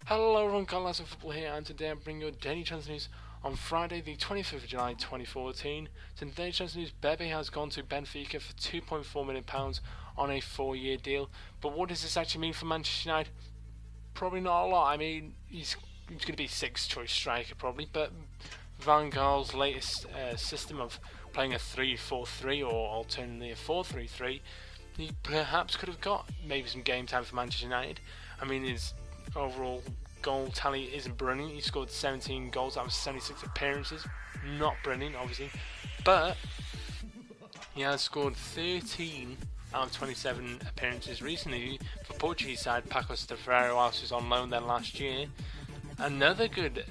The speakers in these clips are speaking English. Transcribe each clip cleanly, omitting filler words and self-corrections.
Hello everyone, Carlos of Football here, and today I'm bringing you daily transfer news on Friday the 25th of July 2014. So in today's transfer news, Bebe has gone to Benfica for £2.4 million on a 4-year deal. But what does this actually mean for Manchester United? Probably not a lot. I mean, he's going to be sixth choice striker probably, but Van Gaal's latest system of playing a 3-4-3 or alternatively a 4-3-3, he perhaps could have got maybe some game time for Manchester United. I mean, his overall goal tally isn't brilliant. He scored 17 goals out of 76 appearances. Not brilliant, obviously, but he has scored 13 out of 27 appearances recently for Portuguese side Pacos de Ferreira, whilst he was on loan there last year. Another good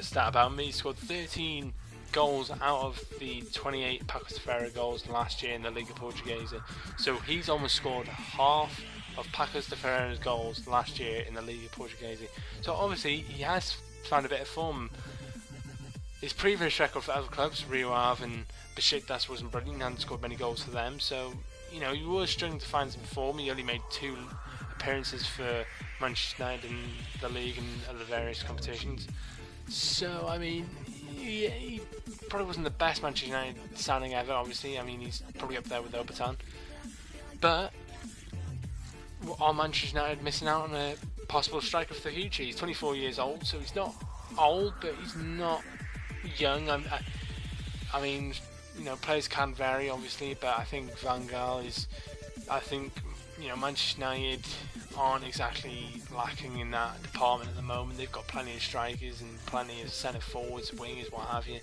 stat about him, he scored 13 goals out of the 28 Pacos de Ferreira goals last year in the Liga Portuguesa. So he's almost scored half of Pacos de Ferreira's goals last year in the Liga Portuguesa. So obviously he has found a bit of form. His previous record for other clubs, Rio Ave and Besiktas, wasn't brilliant. He hadn't scored many goals for them. So, you know, he was struggling to find some form. He only made 2 appearances for Manchester United in the league and other various competitions. So, I mean, he probably wasn't the best Manchester United signing ever, obviously. I mean, he's probably up there with Obertan. But are Manchester United missing out on a possible striker for the future? He's 24 years old, so he's not old, but he's not young. I mean, you know, players can vary, obviously, but I think Van Gaal is. I think, you know, Manchester United aren't exactly lacking in that department at the moment. They've got plenty of strikers and plenty of centre forwards, wingers, what have you.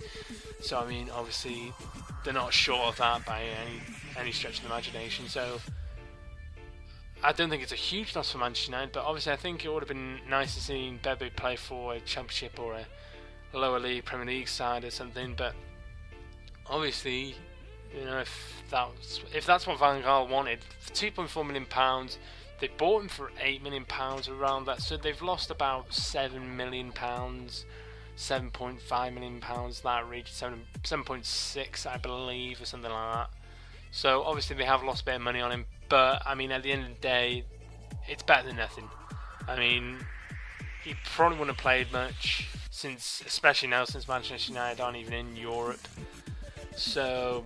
So I mean, obviously, they're not short of that by any stretch of the imagination. So I don't think it's a huge loss for Manchester United, but obviously I think it would have been nice to see Bebe play for a Championship or a lower league Premier League side or something. But obviously, you know, if that's what Van Gaal wanted, for £2.4 million, they bought him for £8 million around that, so they've lost about £7 million, £7.5 million, that region, 7.6 I believe, or something like that. So obviously they have lost a bit of money on him, but I mean, at the end of the day, it's better than nothing. I mean, he probably wouldn't have played much especially now since Manchester United aren't even in Europe. So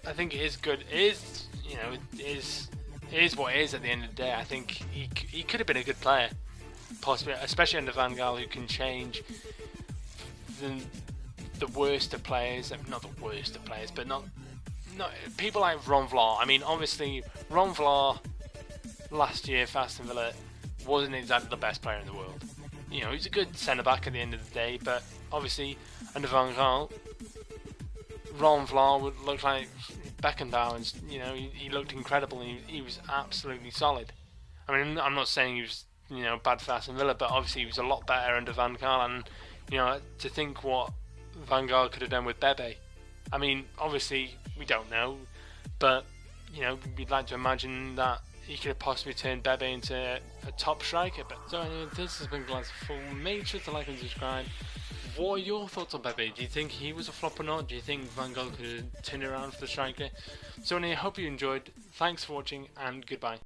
I think it is good. It is, you know, it is what it is at the end of the day. I think he could have been a good player, possibly, especially under Van Gaal, who can change the worst of players. Not the worst of players, but not people like Ron Vlaar. I mean, obviously, Ron Vlaar last year for Aston Villa wasn't exactly the best player in the world. You know, he's a good centre-back at the end of the day, but obviously, under Van Gaal, Ron Vlaar would look like Beckenbauer, and you know, he looked incredible, and he was absolutely solid. I mean, I'm not saying he was, you know, bad for Aston Villa, but obviously he was a lot better under Van Gaal, and you know, to think what Van Gaal could have done with Bebe. I mean, obviously we don't know, but you know, we'd like to imagine that he could have possibly turned Bebe into a top striker. But so anyway, this has been Glass Full. Make sure to like and subscribe. What are your thoughts on Bebe? Do you think he was a flop or not? Do you think Van Gaal could have turned it around for the striker? So anyway, I hope you enjoyed. Thanks for watching, and goodbye.